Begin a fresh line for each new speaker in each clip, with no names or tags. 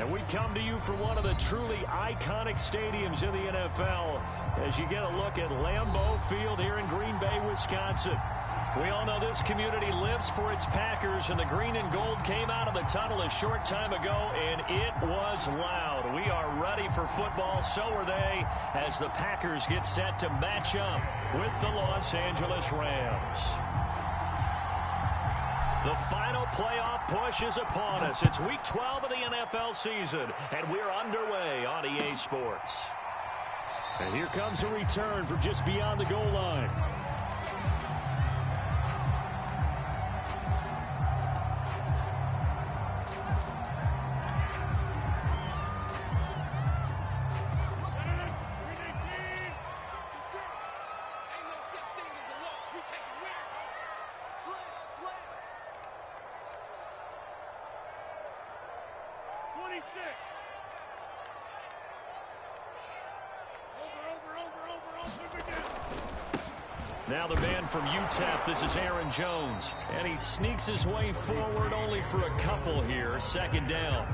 And we come to you from one of the truly iconic stadiums in the NFL as you get a look at Lambeau Field here in Green Bay, Wisconsin. We all know this community lives for its Packers, and the green and gold came out of the tunnel a short time ago, and it was loud. We are ready for football, so are they, as the Packers get set to match up with the Los Angeles Rams. The final playoff push is upon us. It's Week 12 of the NFL season, and we're underway on EA Sports. And here comes a return from just beyond the goal line. Now the man from UTEP, this is Aaron Jones. And he sneaks his way forward only for a couple here. Second down.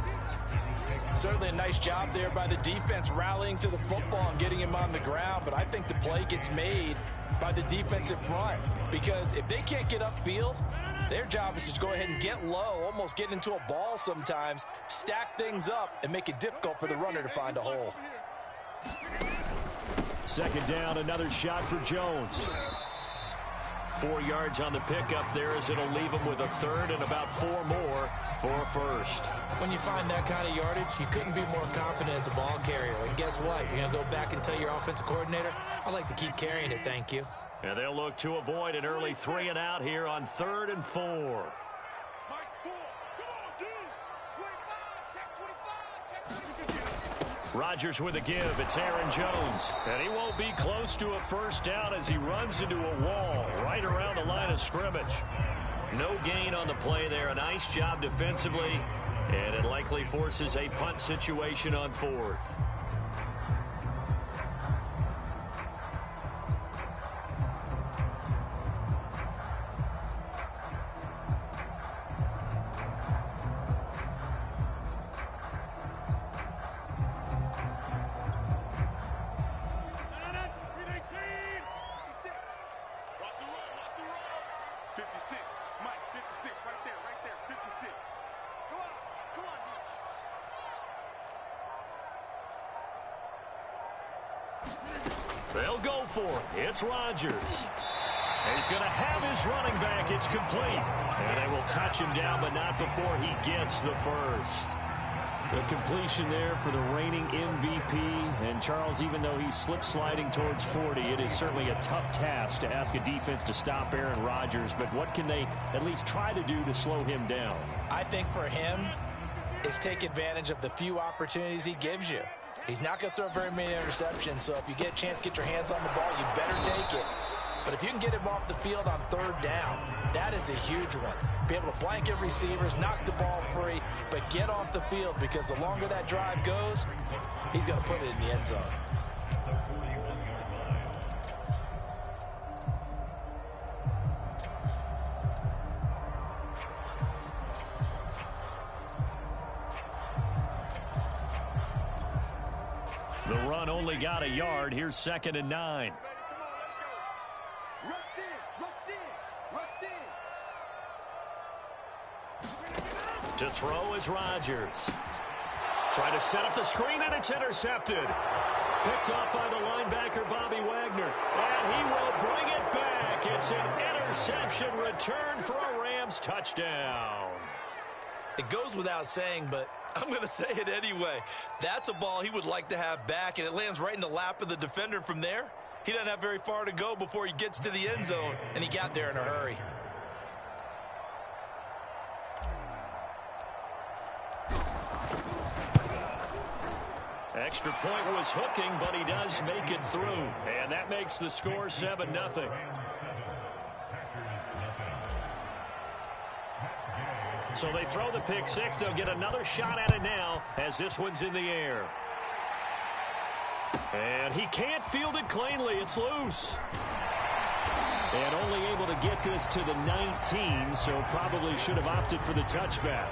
Certainly a nice job there by the defense rallying to the football and getting him on the ground. But I think the play gets made by the defensive front. Because if they can't get upfield, their job is to go ahead and get low, almost get into a ball sometimes, stack things up, and make it difficult for the runner to find a hole.
Second down, another shot for Jones. 4 yards on the pickup there as it'll leave him with a third and about 4 more for a first.
When you find that kind of yardage, you couldn't be more confident as a ball carrier. And guess what? You're going to go back and tell your offensive coordinator, I'd like to keep carrying it, thank you.
And they'll look to avoid an early 3 and out here on 3rd and 4. Rodgers with a give. It's Aaron Jones. And he won't be close to a first down as he runs into a wall right around the line of scrimmage. No gain on the play there. A nice job defensively. And it likely forces a punt situation on 4th. They'll go for it. It's Rodgers. And he's going to have his running back. It's complete. And they will touch him down, but not before he gets the first. The completion there for the reigning MVP. And Charles, even though he's slip-sliding towards 40, it is certainly a tough task to ask a defense to stop Aaron Rodgers. But what can they at least try to do to slow him down?
I think for him is take advantage of the few opportunities he gives you. He's not going to throw very many interceptions, so if you get a chance to get your hands on the ball, you better take it. But if you can get him off the field on 3rd down, that is a huge one. Be able to blanket receivers, knock the ball free, but get off the field because the longer that drive goes, he's going to put it in the end zone.
The run only got a yard. Here's 2nd and 9. To throw is Rodgers. Trying to set up the screen, and it's intercepted. Picked up by the linebacker, Bobby Wagner. And he will bring it back. It's an interception return for a Rams touchdown.
It goes without saying, but I'm going to say it anyway. That's a ball he would like to have back, and it lands right in the lap of the defender from there. He doesn't have very far to go before he gets to the end zone, and he got there in a hurry.
Extra point was hooking, but he does make it through. And that makes the score 7-0. So they throw the pick six. They'll get another shot at it now as this one's in the air. And he can't field it cleanly. It's loose. And only able to get this to the 19, so probably should have opted for the touchback.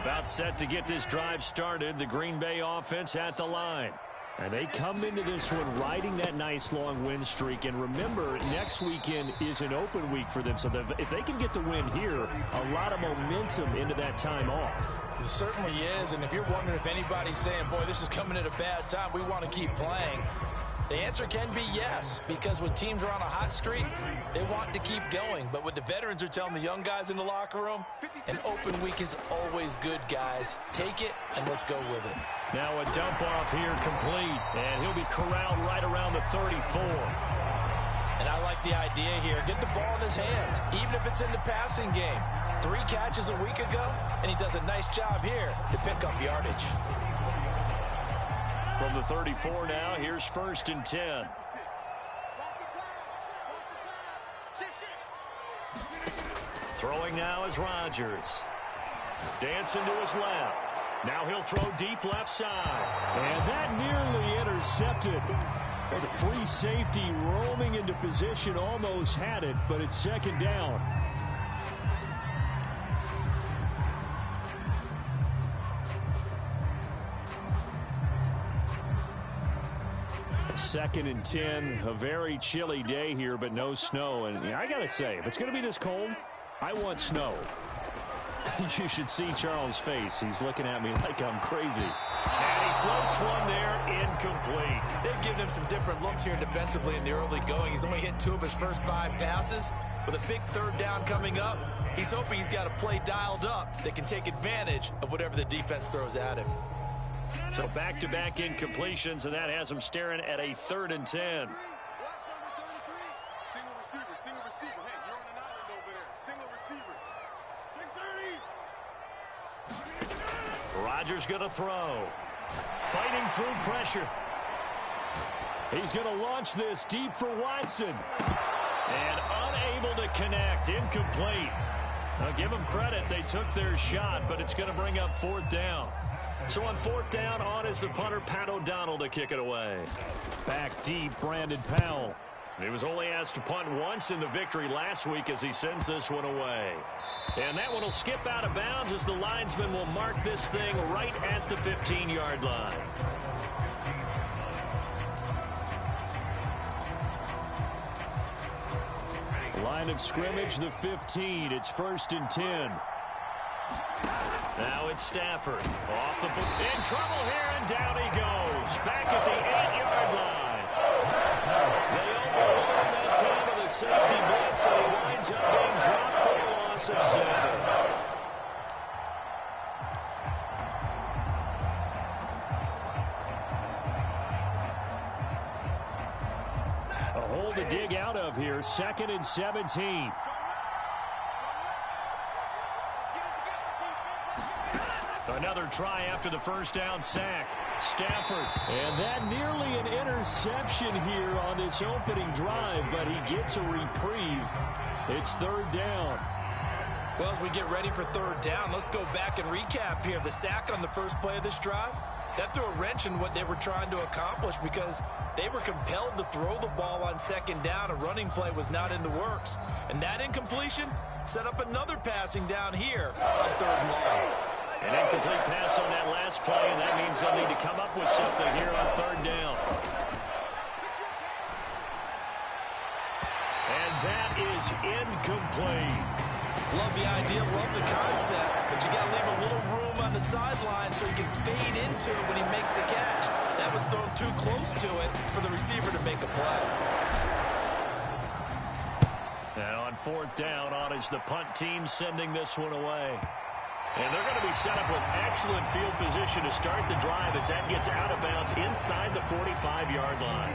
About set to get this drive started. The Green Bay offense at the line. And they come into this one riding that nice long win streak. And remember, next weekend is an open week for them. So if they can get the win here, a lot of momentum into that time off.
It certainly is. And if you're wondering if anybody's saying, boy, this is coming at a bad time, we want to keep playing, the answer can be yes, because when teams are on a hot streak, they want to keep going. But what the veterans are telling the young guys in the locker room, an open week is always good, guys. Take it, and let's go with it.
Now a dump off here complete, and he'll be corralled right around the 34.
And I like the idea here. Get the ball in his hands, even if it's in the passing game. 3 catches a week ago, and he does a nice job here to pick up yardage.
From the 34 now, here's 1st and 10. Throwing now is Rodgers. Dancing to his left. Now he'll throw deep left side. And that nearly intercepted. Well, the free safety roaming into position almost had it, but it's 2nd down. Second and 10, a very chilly day here, but no snow. And I got to say, if it's going to be this cold, I want snow. You should see Charles' face. He's looking at me like I'm crazy. And he floats one there, incomplete.
They've given him some different looks here defensively in the early going. He's only hit 2 of his first 5 passes. With a big 3rd down coming up, he's hoping he's got a play dialed up that can take advantage of whatever the defense throws at him.
So back-to-back incompletions, and that has him staring at a 3rd and 10.
Single receiver, single receiver. Hey, you're on an island over there. Single receiver. Check 30.
Rodgers going to throw. Fighting through pressure. He's going to launch this deep for Watson. And unable to connect. Incomplete. Now give them credit. They took their shot, but it's going to bring up 4th down. So on 4th down, on is the punter, Pat O'Donnell, to kick it away. Back deep, Brandon Powell. He was only asked to punt once in the victory last week as he sends this one away. And that one will skip out of bounds as the linesman will mark this thing right at the 15-yard line. Line of scrimmage, the 15. It's 1st and 10. Now it's Stafford. Off the book. In trouble here, and down he goes. Back at the 8-yard line. They overload that time of the safety blitz, and he winds up being dropped for a loss of 7. A hole to dig out of here. 2nd and 17. Another try after the 1st down sack. Stafford. And that nearly an interception here on this opening drive, but he gets a reprieve. It's 3rd down.
Well, as we get ready for 3rd down, let's go back and recap here. The sack on the first play of this drive, that threw a wrench in what they were trying to accomplish because they were compelled to throw the ball on 2nd down. A running play was not in the works. And that incompletion set up another passing down here on 3rd and long.
An incomplete pass on that last play, and that means they'll need to come up with something here on 3rd down. And that is incomplete.
Love the idea, love the concept, but you got to leave a little room on the sideline so he can fade into it when he makes the catch. That was thrown too close to it for the receiver to make a play.
Now on 4th down, on is the punt team sending this one away. And they're going to be set up with excellent field position to start the drive as that gets out of bounds inside the 45-yard line.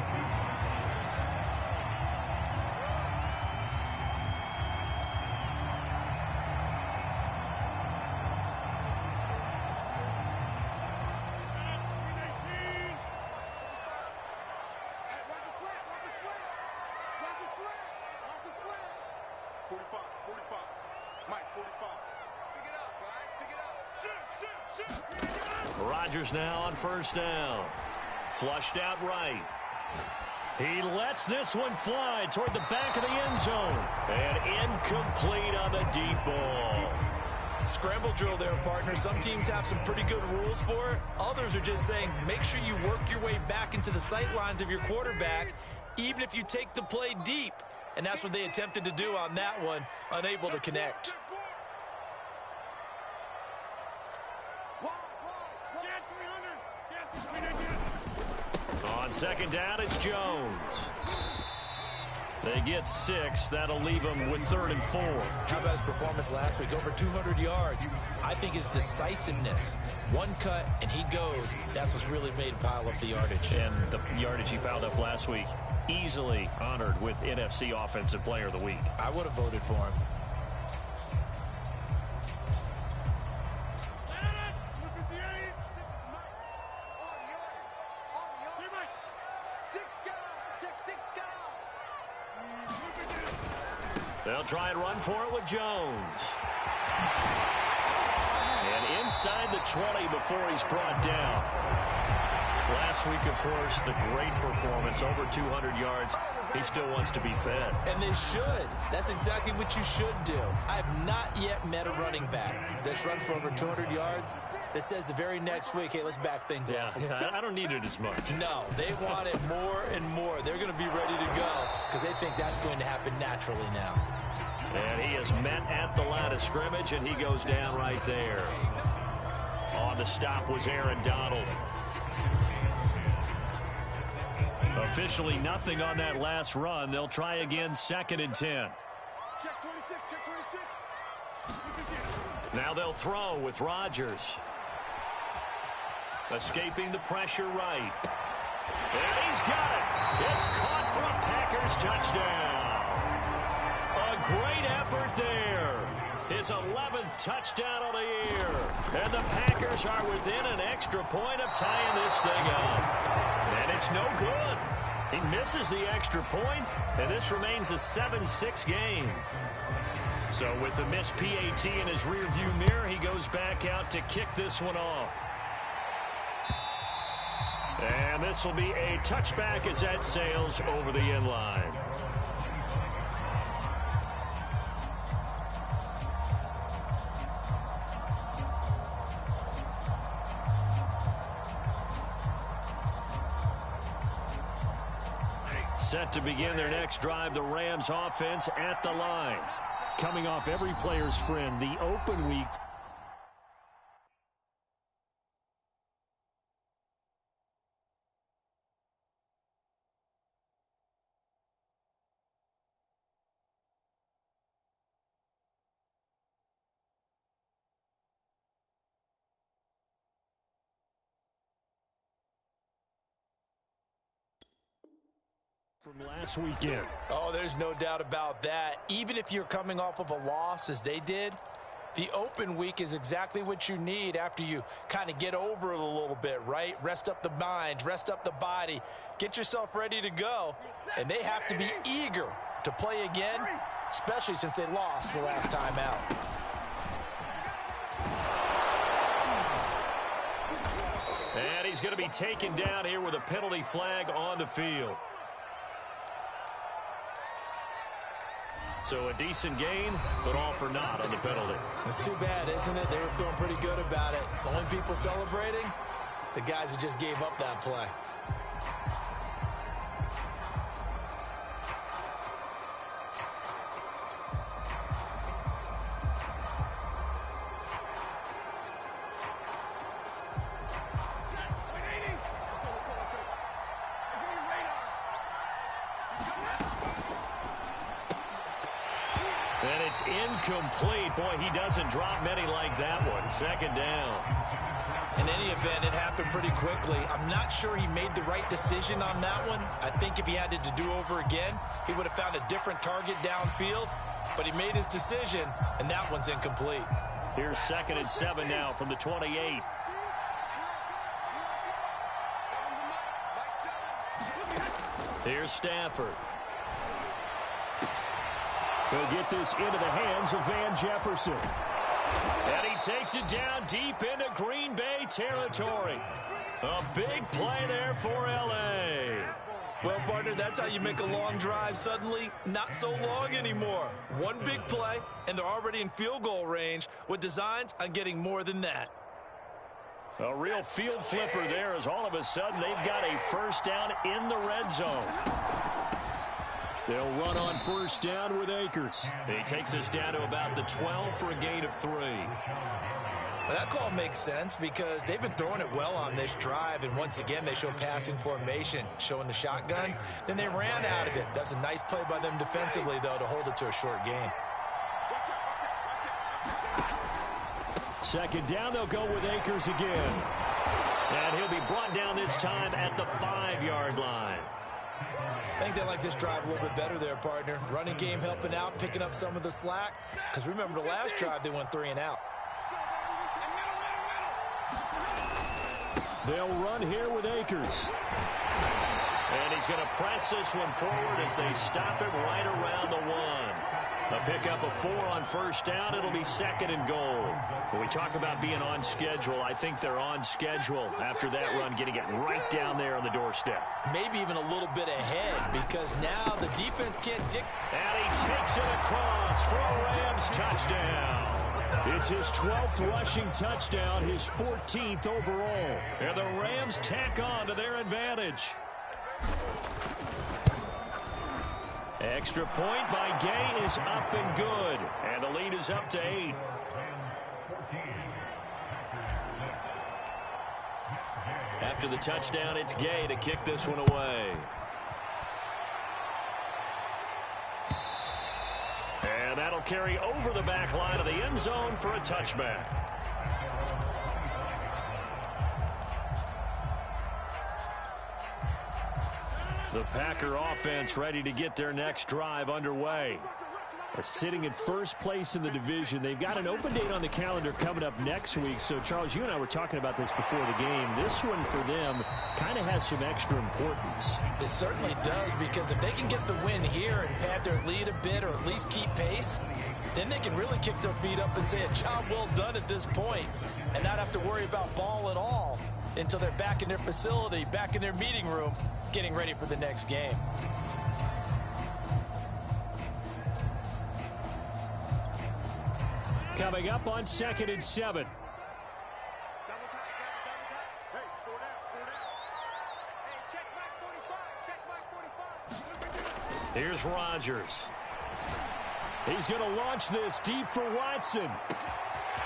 Rodgers now on 1st down. Flushed out right. He lets this one fly toward the back of the end zone. And incomplete on the deep ball.
Scramble drill there, partner. Some teams have some pretty good rules for it. Others are just saying, make sure you work your way back into the sight lines of your quarterback, even if you take the play deep. And that's what they attempted to do on that one, unable to connect.
On second down, it's Jones. They get 6. That'll leave them with 3rd and 4.
How about his performance last week? Over 200 yards. I think his decisiveness. One cut, and he goes. That's what's really made him pile up the yardage.
And the yardage he piled up last week, easily honored with NFC Offensive Player of the Week.
I would have voted for him.
They'll try and run for it with Jones. And inside the 20 before he's brought down. Last week, of course, the great performance, over 200 yards. He still wants to be fed.
And they should. That's exactly what you should do. I have not yet met a running back that's run for over 200 yards that says the very next week, hey, let's back things up.
Yeah, I don't need it as much.
No, they want it more and more. They're going to be ready to go because they think that's going to happen naturally now.
And he is met at the line of scrimmage, and he goes down right there. On the stop was Aaron Donald. Officially nothing on that last run. They'll try again, 2nd and 10.
Check 26, check 26.
Now they'll throw with Rodgers. Escaping the pressure right. And he's got it. It's caught for a Packers touchdown. A great effort there. His 11th touchdown of the year. And the Packers are within an extra point of tying this thing up. And it's no good. He misses the extra point, and this remains a 7-6 game. So with the missed PAT in his rearview mirror, he goes back out to kick this one off. And this will be a touchback as that sails over the end line. Set to begin their next drive, the Rams offense at the line. Coming off every player's friend, the open week. From last weekend.
Oh, there's no doubt about that. Even if you're coming off of a loss as they did, the open week is exactly what you need after you kind of get over it a little bit, right? Rest up the mind, rest up the body, get yourself ready to go. And they have to be eager to play again, especially since they lost the last time out.
And he's going to be taken down here with a penalty flag on the field. So a decent gain, but all for naught on the penalty.
It's too bad, isn't it? They were feeling pretty good about it. The only people celebrating, the guys who just gave up that play.
And it's incomplete. Boy, he doesn't drop many like that one. 2nd down.
In any event, it happened pretty quickly. I'm not sure he made the right decision on that one. I think if he had to do over again, he would have found a different target downfield. But he made his decision, and that one's incomplete.
Here's 2nd and 7 now from the 28. Here's Stafford. He'll get this into the hands of Van Jefferson. And he takes it down deep into Green Bay territory. A big play there for L.A.
Well, partner, that's how you make a long drive suddenly not so long anymore. One big play, and they're already in field goal range with designs on getting more than that.
A real field flipper there, as all of a sudden they've got a first down in the red zone. They'll run on first down with Akers. He takes us down to about the 12 for a gain of 3.
Well, that call makes sense because they've been throwing it well on this drive, and once again they show passing formation, showing the shotgun. Then they ran out of it. That's a nice play by them defensively, though, to hold it to a short gain.
Second down, they'll go with Akers again. And he'll be brought down this time at the 5-yard line.
I think they like this drive a little bit better there, partner. Running game helping out, picking up some of the slack. Because remember the last drive, they went 3 and out.
They'll run here with Akers. And he's going to press this one forward as they stop it right around the 1. A pickup of 4 on first down. It'll be 2nd and goal. When we talk about being on schedule, I think they're on schedule after that run, getting it right down there on the doorstep.
Maybe even a little bit ahead because now the defense can't dictate.
And he takes it across for a Rams touchdown. It's his 12th rushing touchdown, his 14th overall. And the Rams tack on to their advantage. Extra point by Gay is up and good. And the lead is up to 8. After the touchdown, it's Gay to kick this one away. And that'll carry over the back line of the end zone for a touchback. The Packer offense ready to get their next drive underway. Sitting in first place in the division. They've got an open date on the calendar coming up next week. So, Charles, you and I were talking about this before the game. This one for them kind of has some extra importance.
It certainly does, because if they can get the win here and pad their lead a bit or at least keep pace, then they can really kick their feet up and say a job well done at this point and not have to worry about ball at all until they're back in their facility, back in their meeting room, getting ready for the next game.
Coming up on 2nd and 7. Here's Rodgers. He's going to launch this deep for Watson.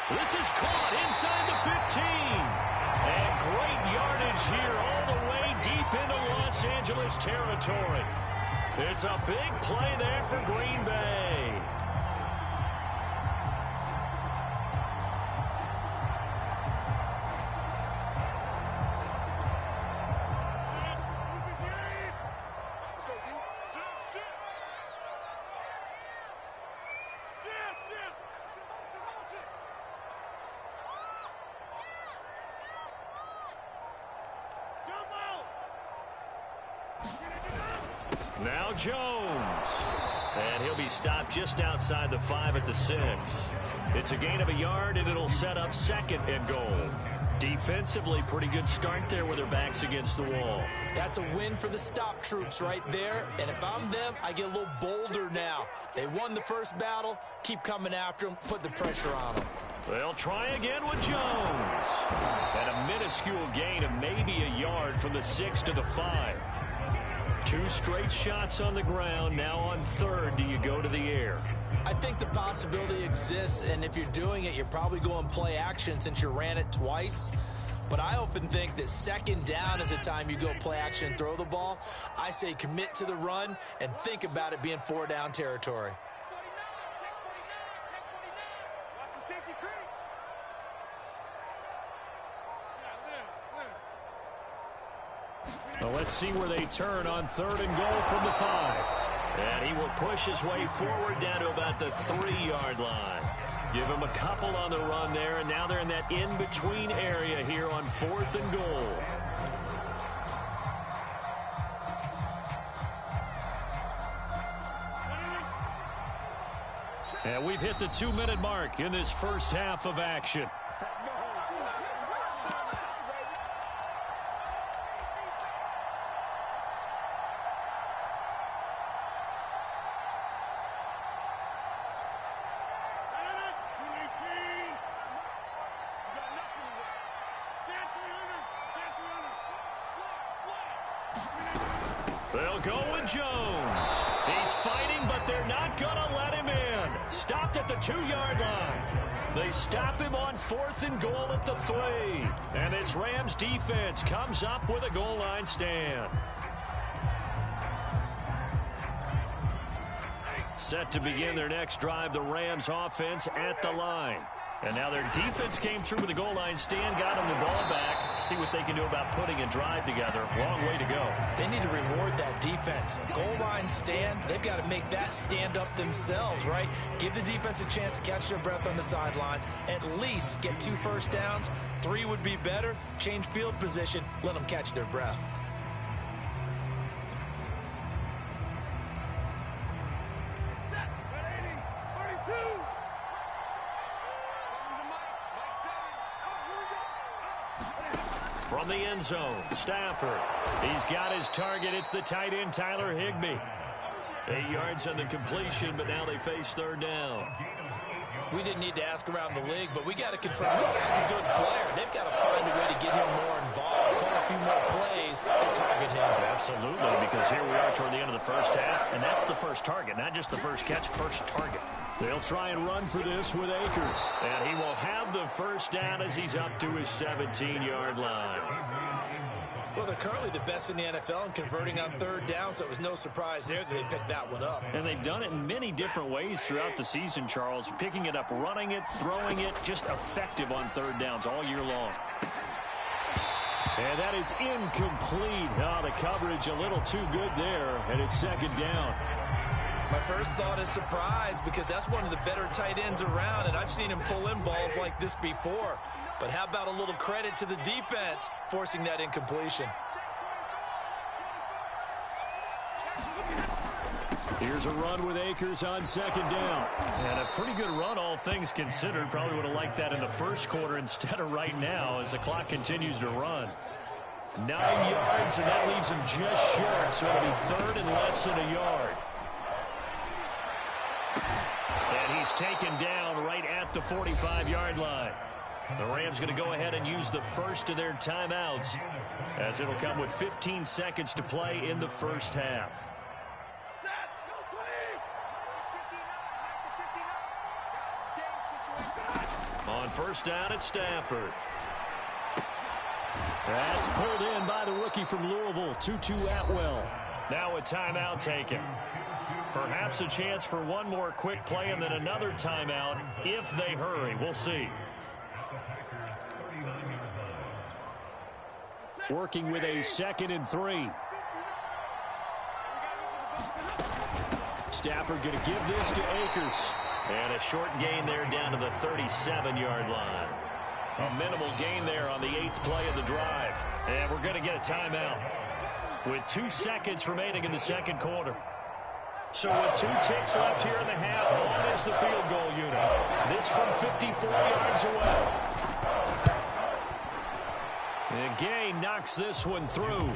This is caught inside the 15. And great yardage here all the way deep into Los Angeles territory. It's a big play there for Green Bay. Now Jones. And he'll be stopped just outside the 5 at the 6. It's a gain of a yard, and it'll set up 2nd and goal. Defensively, pretty good start there with their backs against the wall.
That's a win for the stop troops right there. And if I'm them, I get a little bolder now. They won the first battle. Keep coming after them. Put the pressure on them.
They'll try again with Jones. And a minuscule gain of maybe a yard from the 6 to the 5. 2 straight shots on the ground. Now on 3rd, do you go to the air?
I think the possibility exists, and if you're doing it, you're probably going play action since you ran it twice. But I often think that 2nd down is the time you go play action and throw the ball. I say commit to the run and think about it being 4-down territory.
Well, let's see where they turn on 3rd and goal from the 5. And he will push his way forward down to about the 3-yard line. Give him a couple on the run there, and now they're in that in-between area here on 4th and goal. And we've hit the 2-minute mark in this first half of action. They'll go with Jones. He's fighting, but they're not going to let him in. Stopped at the 2-yard line. They stop him on 4th and goal at the 3. And this Rams defense comes up with a goal line stand. Set to begin their next drive, the Rams offense at the line. And now their defense came through with a goal line stand, got them the ball back. See what they can do about putting a drive together. Long way to go.
They need to reward that defense. A goal line stand, they've got to make that stand up themselves, right? Give the defense a chance to catch their breath on the sidelines. At least get 2 first downs. 3 would be better. Change field position. Let them catch their breath.
From the end zone, Stafford. He's got his target. It's the tight end, Tyler Higbee. 8 yards on the completion, but now they face 3rd down.
We didn't need to ask around the league, but we got to confirm this guy's a good player. They've got to find a way to get him more involved, call a few more plays, and target him.
Absolutely, because here we are toward the end of the first half, and that's the first target, not just the first catch, first target. They'll try and run for this with Akers, and he will have the first down as he's up to his 17-yard line.
Well, they're currently the best in the NFL in converting on 3rd down, so it was no surprise there that they picked that one up.
And they've done it in many different ways throughout the season, Charles. Picking it up, running it, throwing it, just effective on 3rd downs all year long. And that is incomplete. Oh, the coverage a little too good there, and it's 2nd down.
My first thought is surprise because that's one of the better tight ends around, and I've seen him pull in balls like this before. But how about a little credit to the defense forcing that incompletion?
Here's a run with Akers on 2nd down. And a pretty good run, all things considered. Probably would have liked that in the first quarter instead of right now as the clock continues to run. 9 yards, and that leaves him just short, so it'll be 3rd and less than a yard. And he's taken down right at the 45-yard line. The Rams going to go ahead and use the first of their timeouts as it'll come with 15 seconds to play in the first half. On 1st down, it's Stafford. That's pulled in by the rookie from Louisville, Tutu Atwell. Now a timeout taken. Perhaps a chance for one more quick play and then another timeout if they hurry. We'll see. Working with a 2nd and 3. Stafford going to give this to Akers. And a short gain there down to the 37-yard line. A minimal gain there on the 8th play of the drive. And we're going to get a timeout with 2 seconds remaining in the 2nd quarter. So with 2 ticks left here in the half, on is the field goal unit. This from 54 yards away. And Gay knocks this one through.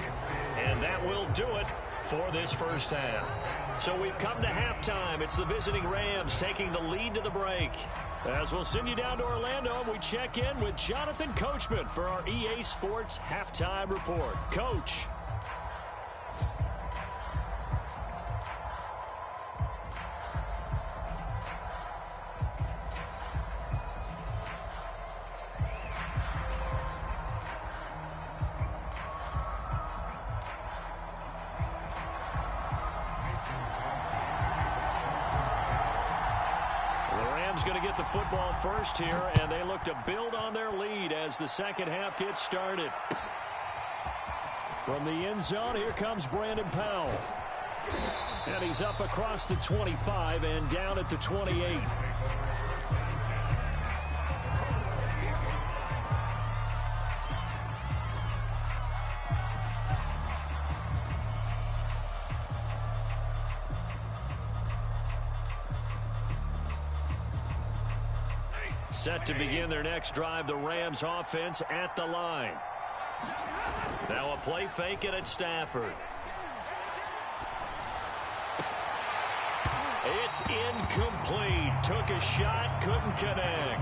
And that will do it for this first half. So we've come to halftime. It's the visiting Rams taking the lead to the break. As we'll send you down to Orlando, we check in with Jonathan Coachman for our EA Sports Halftime Report. Coach. Going to get the football first here, and they look to build on their lead as the second half gets started. From the end zone, here comes Brandon Powell. And he's up across the 25 and down at the 28. Set to begin their next drive, the Rams offense at the line. Now a play fake it at Stafford. It's incomplete. Took a shot, couldn't connect.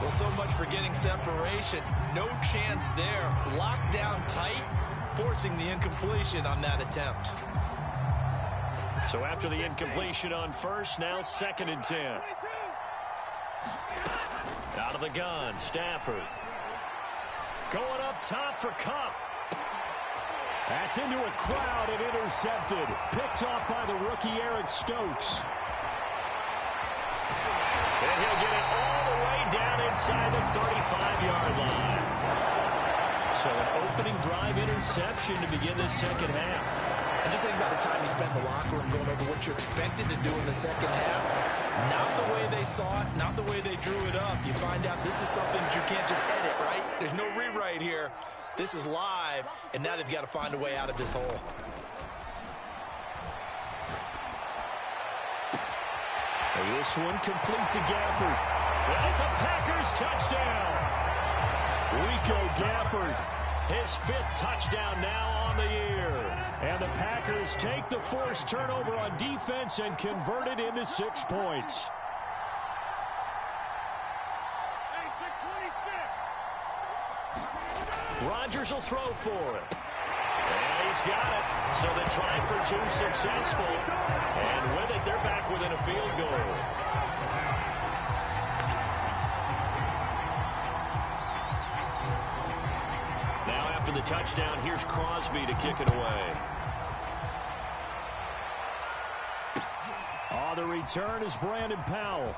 Well, so much for getting separation. No chance there. Locked down tight.
forcing the incompletion on that attempt.
So after the incompletion on first, now 2nd and 10. Out of the gun, Stafford. Going up top for Kupp. That's into a crowd and intercepted. Picked off by the rookie Eric Stokes. And he'll get it all the way down inside the 35-yard line. So an opening drive interception to begin this second half.
And just think about the time you spent in the locker room going over what you're expected to do in the second half. Not the way they saw it, not the way they drew it up. You find out this is something that you can't just edit, right? There's no rewrite here. This is live, and now they've got to find a way out of this hole.
And this one complete to Gafford. That's a Packers touchdown. Rico Gafford, his 5th touchdown now on the year. And the Packers take the forced turnover on defense and convert it into 6 points. Rodgers will throw for it. And he's got it. So the try for 2 successful. And with it, they're back within a field goal. Now after the touchdown, here's Crosby to kick it away. The return is Brandon Powell.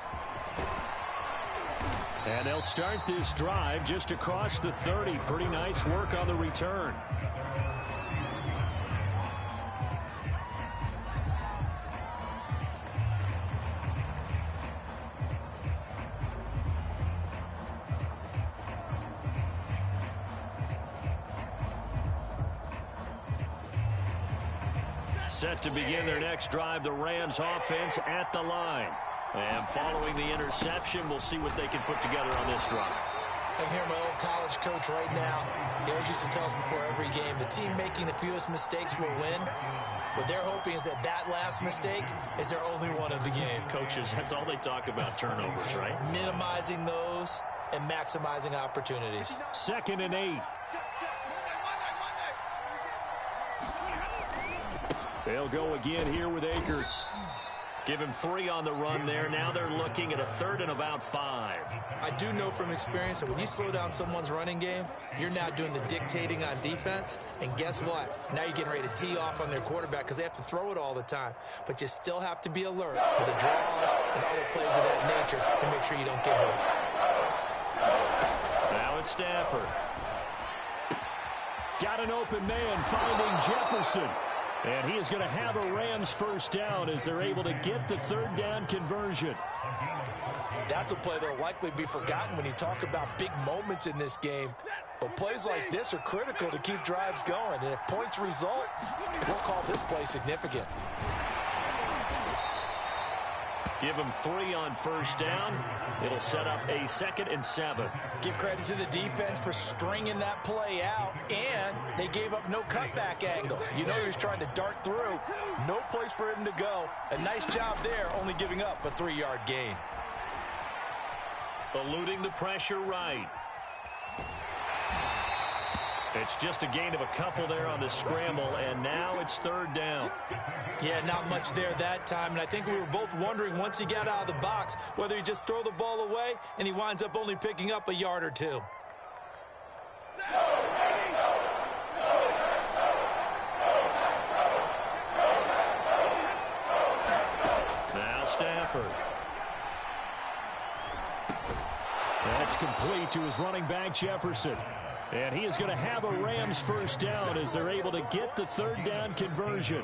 And they'll start this drive just across the 30. Pretty nice work on the return. Set to begin their next drive, the Rams offense at the line. And following the interception, we'll see what they can put together on this drive.
I can hear my old college coach right now. He always used to tell us before every game, the team making the fewest mistakes will win. What they're hoping is that that last mistake is their only one of the game.
Coaches, that's all they talk about, turnovers, right?
Minimizing those and maximizing opportunities.
2nd and 8. They'll go again here with Akers. Give him 3 on the run there. Now they're looking at a 3rd and about 5.
I do know from experience that when you slow down someone's running game, you're now doing the dictating on defense. And guess what? Now you're getting ready to tee off on their quarterback because they have to throw it all the time. But you still have to be alert for the draws and other plays of that nature to make sure you don't get hurt.
Now it's Stafford. Got an open man finding Jefferson. And he is going to have a Rams first down as they're able to get the 3rd down conversion.
That's a play that will likely be forgotten when you talk about big moments in this game. But plays like this are critical to keep drives going. And if points result, we'll call this play significant.
Give him 3 on first down. It'll set up a 2nd and 7.
Give credit to the defense for stringing that play out, and they gave up no cutback angle. You know he was trying to dart through. No place for him to go. A nice job there, only giving up a 3-yard gain.
Eluding the pressure right. It's just a gain of a couple there on the scramble, and now it's 3rd down.
Yeah, not much there that time, and I think we were both wondering once he got out of the box whether he just throw the ball away, and he winds up only picking up a yard or 2.
Now Stafford. That's complete to his running back, Jefferson. And he is going to have a Rams first down as they're able to get the 3rd down conversion.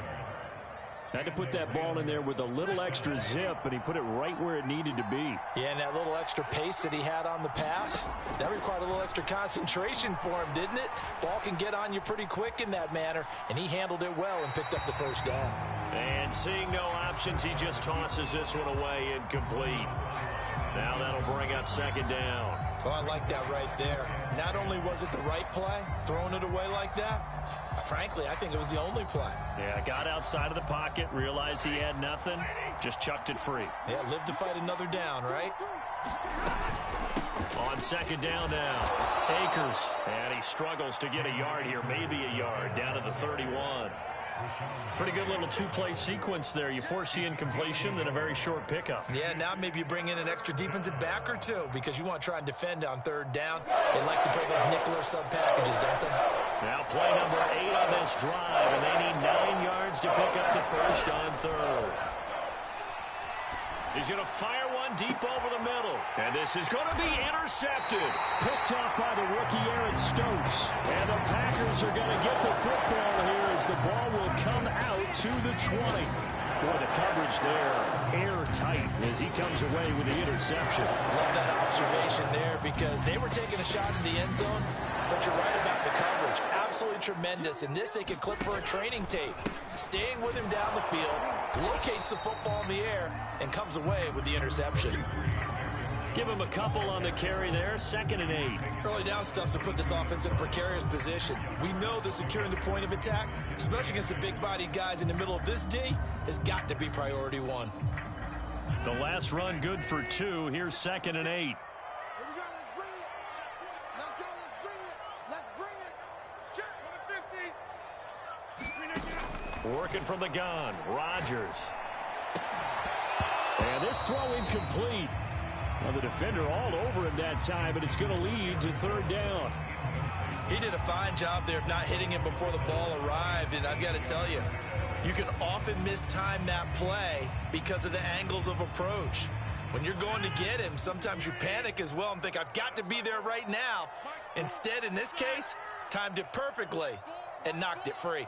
Had to put that ball in there with a little extra zip, but he put it right where it needed to be.
Yeah, and that little extra pace that he had on the pass, that required a little extra concentration for him, didn't it? Ball can get on you pretty quick in that manner, and he handled it well and picked up the first down.
And seeing no options, he just tosses this one away incomplete. Now that'll bring up 2nd down.
Oh, I like that right there. Not only was it the right play, throwing it away like that, frankly, I think it was the only play.
Yeah, got outside of the pocket, realized he had nothing, just chucked it free.
Yeah, live to fight another down, right?
On on second down now. Akers. And he struggles to get a yard here, maybe a yard, down to the 31. Pretty good little two-play sequence there. You force the incompletion, then a very short pickup.
Yeah, now maybe you bring in an extra defensive back or two because you want to try and defend on third down. They like to play those nickel or sub packages, don't they?
Now play number 8 on this drive, and they need 9 yards to pick up the first on third. He's going to fire one deep over the middle. And this is going to be intercepted. Picked up by the rookie Aaron Stokes. And the Packers are going to get the football here as the ball will come out to the 20. Boy, the coverage there, airtight as he comes away with the interception.
Love that observation there because they were taking a shot in the end zone, but you're right about the coverage. Absolutely tremendous. In this, they could clip for a training tape. Staying with him down the field, locates the football in the air, and comes away with the interception.
Give him a couple on the carry there, 2nd and 8.
Early down stuff to put this offense in a precarious position. We know that securing the point of attack, especially against the big-bodied guys in the middle of this D, has got to be priority 1.
The last run good for 2. Here's 2nd and 8.
Here we go. Let's bring it. Let's go. Let's bring it. Let's bring it. Check. 50.
Working from the gun, Rodgers. And this throw incomplete. Well, the defender all over him that time, but it's going to lead to third down.
He did a fine job there of not hitting him before the ball arrived, and I've got to tell you, you can often mistime that play because of the angles of approach. When you're going to get him, sometimes you panic as well and think, I've got to be there right now. Instead, in this case, timed it perfectly and knocked it free.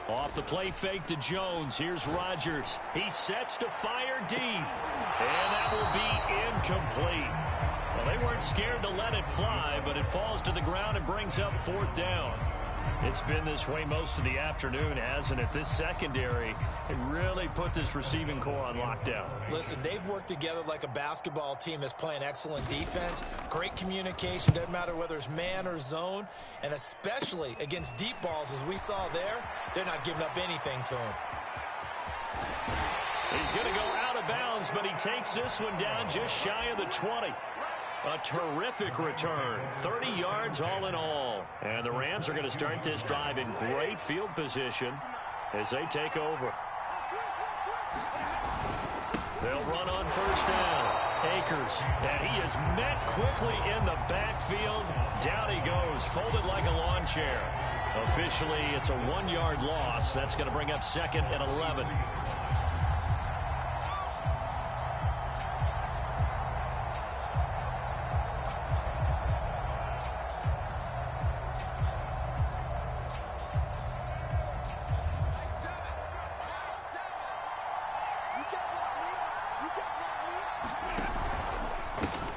Off the play fake to Jones. Here's Rodgers. He sets to fire deep. And that will be incomplete. Well, they weren't scared to let it fly, but it falls to the ground and brings up 4th down. It's been this way most of the afternoon, hasn't it? This secondary, it really put this receiving core on lockdown.
Listen, they've worked together like a basketball team that's playing excellent defense. Great communication, doesn't matter whether it's man or zone. And especially against deep balls, as we saw there, they're not giving up anything to him.
He's going to go out of bounds, but he takes this one down just shy of the 20. A terrific return, 30 yards all in all. And the Rams are going to start this drive in great field position as they take over. They'll run on first down. Akers, and he is met quickly in the backfield. Down he goes, folded like a lawn chair. Officially, it's a 1-yard loss. That's going to bring up 2nd and 11.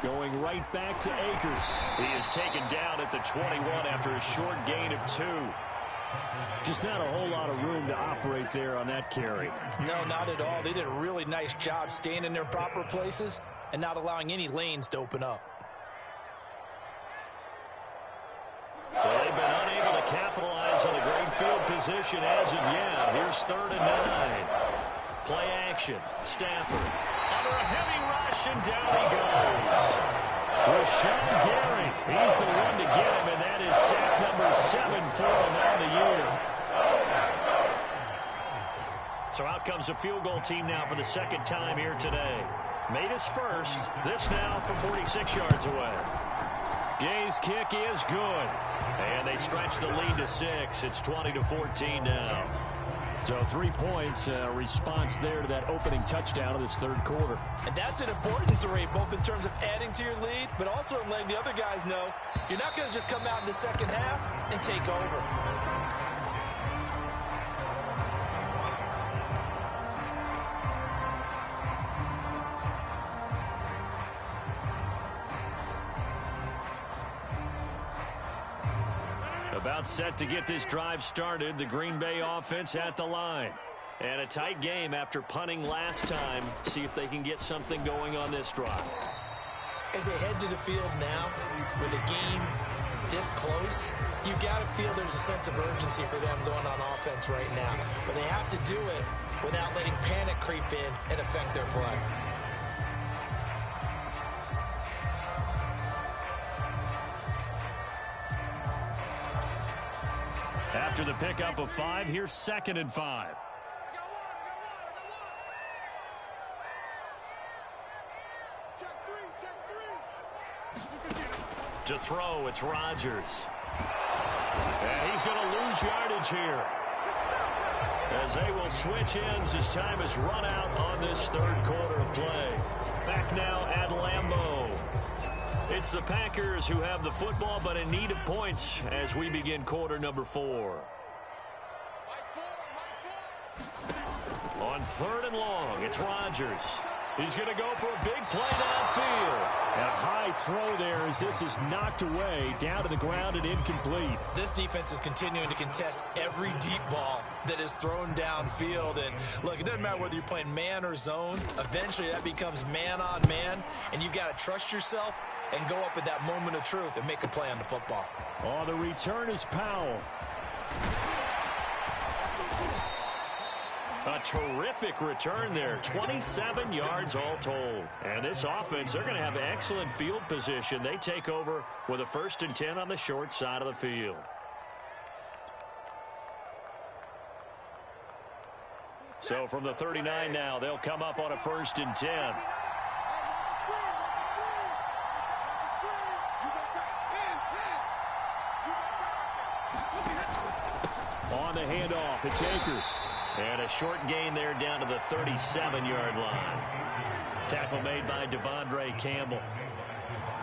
Going right back to Akers. He is taken down at the 21 after a short gain of 2. Just not a whole lot of room to operate there on that carry.
No, not at all. They did a really nice job staying in their proper places and not allowing any lanes to open up.
So they've been unable to capitalize on the great field position as of yet. Here's 3rd and 9. Play action. Stafford under a heavy rush, and down he goes. Rashawn Gary, he's the one to get him, and that is sack number 7 for him on the year. So out comes a field goal team now for the 2nd time here today. Made his first. This now from 46 yards away. Gay's kick is good. And they stretch the lead to 6. It's 20-14 now. So 3 points, response there to that opening touchdown of this third quarter.
And that's an important 3, both in terms of adding to your lead, but also in letting the other guys know you're not going to just come out in the second half and take over.
About set to get this drive started. The Green Bay offense at the line. And a tight game after punting last time. See if they can get something going on this drive.
As they head to the field now, with the game this close, you've got to feel there's a sense of urgency for them going on offense right now. But they have to do it without letting panic creep in and affect their play.
After the pickup of 5, here's 2nd and 5. To throw, it's Rodgers. And he's going to lose yardage here, as they will switch ends as time has run out on this third quarter of play. Back now at Lambeau. It's the Packers who have the football, but in need of points as we begin quarter number 4. On 3rd and long, it's Rodgers. He's going to go for a big play downfield. And a high throw there as this is knocked away, down to the ground and incomplete.
This defense is continuing to contest every deep ball that is thrown downfield. And look, it doesn't matter whether you're playing man or zone. Eventually that becomes man on man, and you've got to trust yourself and go up at that moment of truth and make a play on the football.
Oh, the return is Powell. A terrific return there. 27 yards all told. And this offense, they're going to have excellent field position. They take over with a 1st and 10 on the short side of the field. So from the 39 now, they'll come up on a 1st and 10. On the handoff, it's Akers. And a short gain there down to the 37-yard line. Tackle made by Devondre Campbell.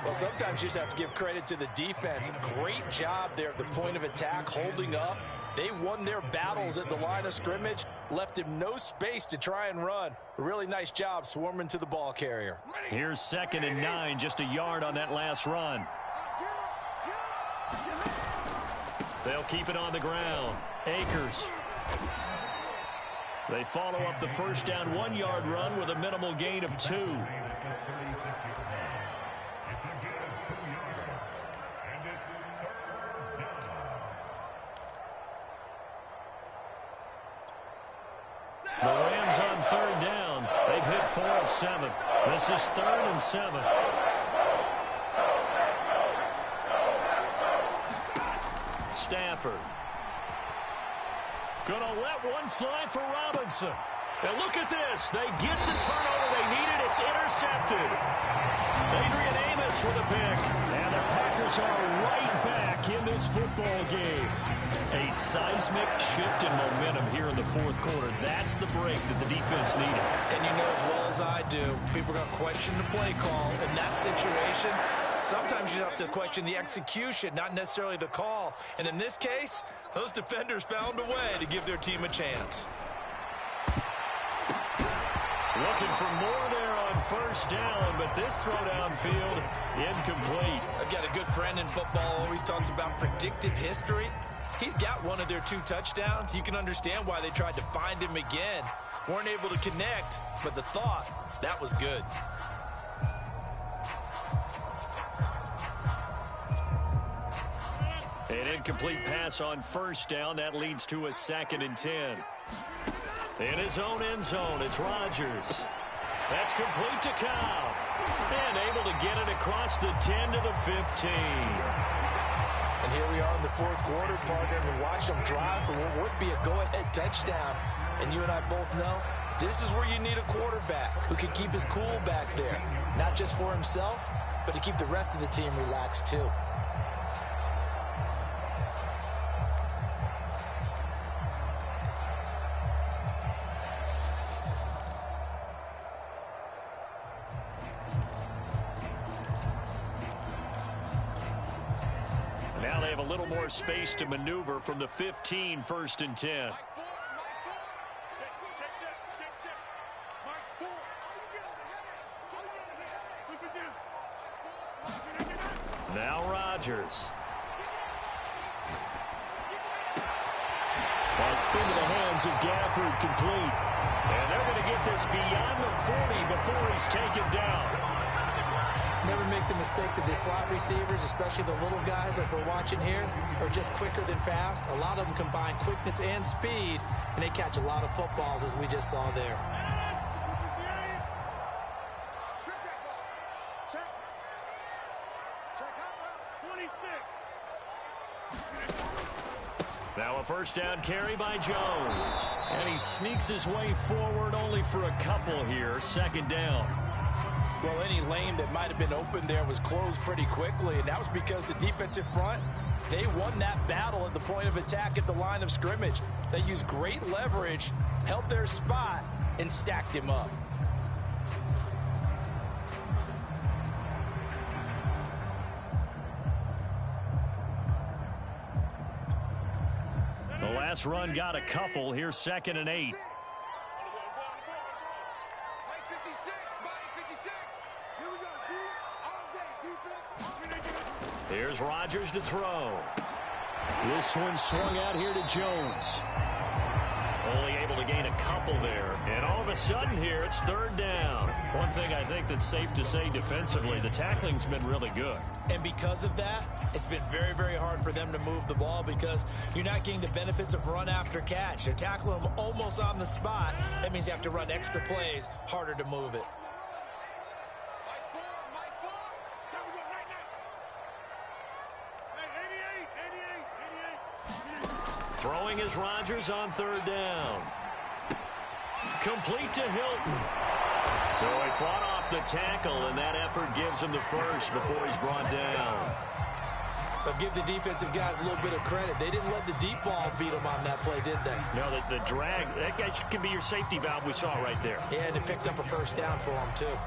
Well, sometimes you just have to give credit to the defense. Great job there at the point of attack, holding up. They won their battles at the line of scrimmage, left him no space to try and run. A really nice job swarming to the ball carrier.
Here's 2nd and 9, just a yard on that last run. They'll keep it on the ground. Akers. They follow up the first down 1-yard run with a minimal gain of 2. The Rams on 3rd down. They've hit 4 of 7. This is 3rd and 7. Stafford. Gonna let one fly for Robinson. And look at this. They get the turnover they needed. It's intercepted. Adrian Amos with a pick. And the Packers are right back in this football game. A seismic shift in momentum here in the 4th quarter. That's the break that the defense needed.
And you know as well as I do, people are going to question the play call. In that situation, sometimes you have to question the execution, not necessarily the call. And in this case, those defenders found a way to give their team a chance.
Looking for more there on 1st down, but this throw downfield, incomplete.
I've got a good friend in football, always talks about predictive history. He's got one of their 2 touchdowns. You can understand why they tried to find him again. Weren't able to connect, but the thought, that was good.
An incomplete pass on 1st down. That leads to a 2nd and 10. In his own end zone, it's Rodgers. That's complete to Cobb. And able to get it across the 10 to the 15.
And here we are in the 4th quarter, partner, and watch them drive for what would be a go-ahead touchdown. And you and I both know this is where you need a quarterback who can keep his cool back there. Not just for himself, but to keep the rest of the team relaxed too.
Now they have a little more space to maneuver from the 15, 1st and 10. Now Rodgers. That's into the hands of Gafford, complete. And they're going to get this beyond the 40 before he's taken down.
Never make the mistake that the slot receivers, especially the little guys like we're watching here, are just quicker than fast. A lot of them combine quickness and speed, and they catch a lot of footballs, as we just saw there.
Now a first down carry by Jones. And he sneaks his way forward only for a couple here. Second down.
Well, any lane that might have been open there was closed pretty quickly, and that was because the defensive front, they won that battle at the point of attack at the line of scrimmage. They used great leverage, held their spot, and stacked him up.
The last run got a couple. Here's 2nd and 8. Here's Rodgers to throw. This one swung out here to Jones. Only able to gain a couple there. And all of a sudden here, it's 3rd down. One thing I think that's safe to say defensively, the tackling's been really good.
And because of that, it's been very, very hard for them to move the ball because you're not getting the benefits of run after catch. They're tackling them almost on the spot. That means you have to run extra plays, harder to move it.
Throwing is Rodgers on 3rd down. Complete to Hilton. So he fought off the tackle, and that effort gives him the first before he's brought down.
But give the defensive guys a little bit of credit. They didn't let the deep ball beat them on that play, did they?
No, the drag, that guy can be your safety valve we saw right there.
Yeah, and it picked up a first down for them, too.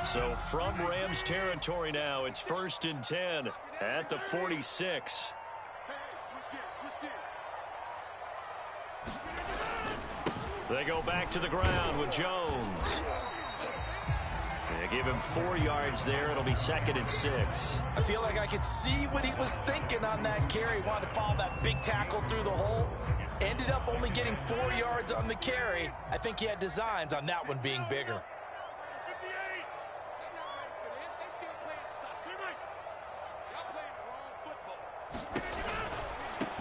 So from Rams territory now, it's 1st and 10 at the 46. They go back to the ground with Jones. They give him 4 yards there. It'll be 2nd and 6.
I feel like I could see what he was thinking on that carry. Wanted to follow that big tackle through the hole. Ended up only getting 4 yards on the carry. I think he had designs on that one being bigger.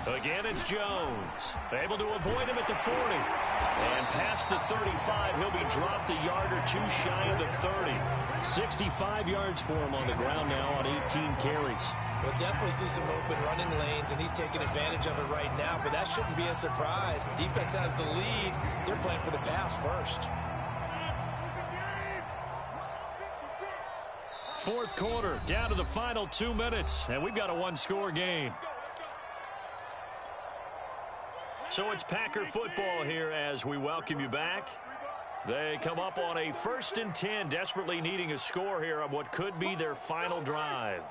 Again, it's Jones. Able to avoid him at the 40. And past the 35, he'll be dropped a yard or two shy of the 30. 65 yards for him on the ground now on 18 carries.
We'll definitely see some open running lanes, and he's taking advantage of it right now, but that shouldn't be a surprise. Defense has the lead. They're playing for the pass first.
4th quarter, down to the final 2 minutes, and we've got a 1-score game. So it's Packer football here as we welcome you back. They come up on a 1st and 10, desperately needing a score here on what could be their final drive.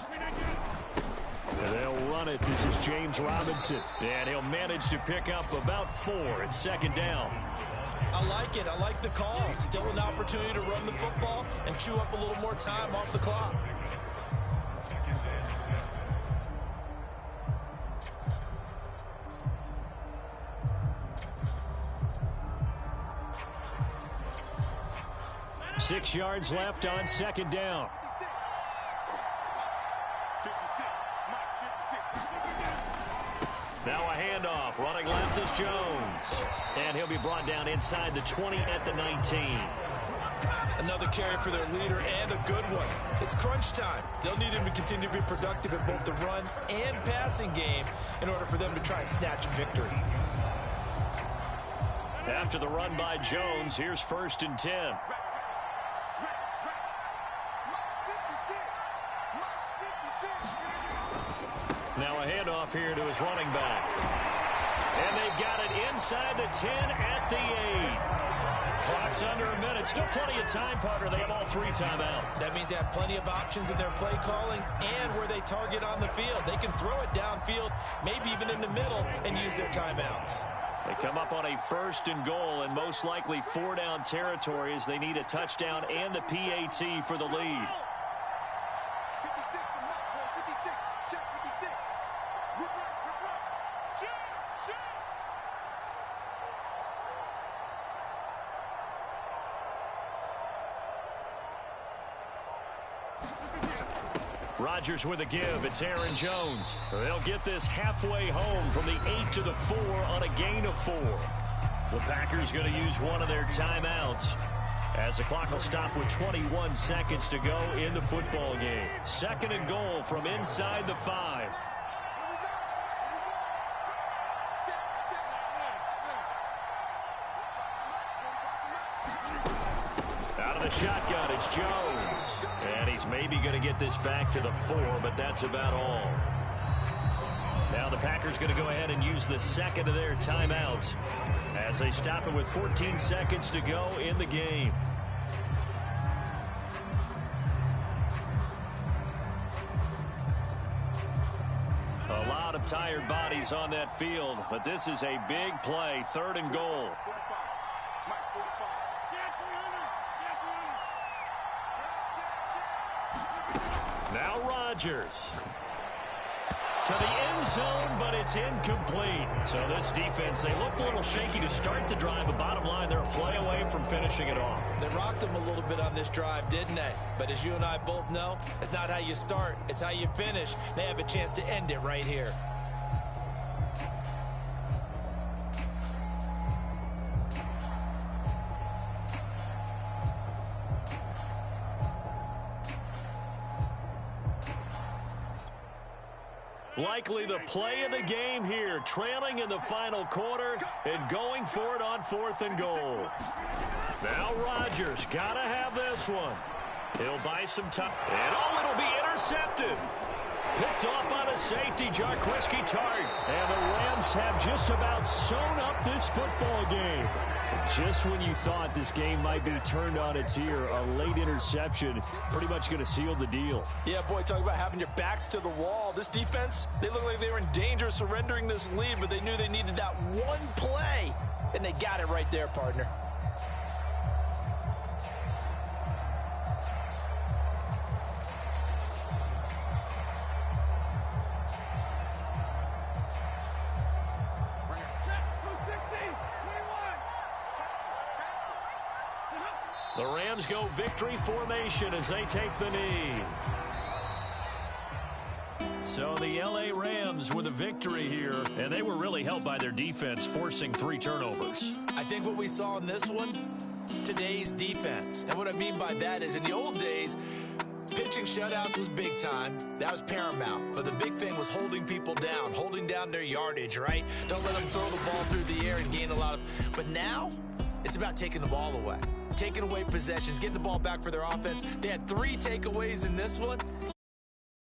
And they'll run it. This is James Robinson. And he'll manage to pick up about 4. It's 2nd down.
I like it. I like the call. Still an opportunity to run the football and chew up a little more time off the clock.
Six yards left on 2nd down. Now a handoff. Running left is Jones. And he'll be brought down inside the 20 at the 19.
Another carry for their leader and a good one. It's crunch time. They'll need him to continue to be productive in both the run and passing game in order for them to try and snatch a victory.
After the run by Jones, here's 1st and 10. Now a handoff here to his running back. And they've got it inside the 10 at the 8. Clock's under a minute. Still plenty of time, partner. They have all 3 timeouts.
That means they have plenty of options in their play calling and where they target on the field. They can throw it downfield, maybe even in the middle, and use their timeouts.
They come up on a 1st and goal and most likely 4-down territory as they need a touchdown and the PAT for the lead. Rodgers with a give. It's Aaron Jones. They'll get this halfway home from the 8 to the 4 on a gain of 4. The Packers going to use one of their timeouts. As the clock will stop with 21 seconds to go in the football game. 2nd and goal from inside the 5. Out of the shotgun, it's Jones. And he's maybe going to get this back to the 4, but that's about all. Now the Packers going to go ahead and use the 2nd of their timeouts as they stop it with 14 seconds to go in the game. A lot of tired bodies on that field, but this is a big play. 3rd and goal. Now Rodgers. To the end zone, but it's incomplete. So this defense, they looked a little shaky to start the drive, but bottom line, they're a play away from finishing it off.
They rocked them a little bit on this drive, didn't they? But as you and I both know, it's not how you start, it's how you finish. They have a chance to end it right here.
Likely the play of the game here, trailing in the final quarter and going for it on 4th and goal. Now Rodgers, gotta have this one. He'll buy some time. And it'll be intercepted. Picked off on a safety, Jaquiski Tartt. And the Rams have just about sewn up this football game. Just when you thought this game might be turned on its ear, a late interception pretty much going to seal the deal.
Yeah, boy, talk about having your backs to the wall. This defense, they look like they were in danger of surrendering this lead, but they knew they needed that one play, and they got it right there, partner.
The Rams go victory formation as they take the knee. So the L.A. Rams with a victory here, and they were really helped by their defense, forcing 3 turnovers.
I think what we saw in this one, today's defense. And what I mean by that is in the old days, pitching shutouts was big time. That was paramount. But the big thing was holding people down, holding down their yardage, right? Don't let them throw the ball through the air and gain a lot of... But now, it's about taking the ball away. Taking away possessions, getting the ball back for their offense. They had 3 takeaways in this one.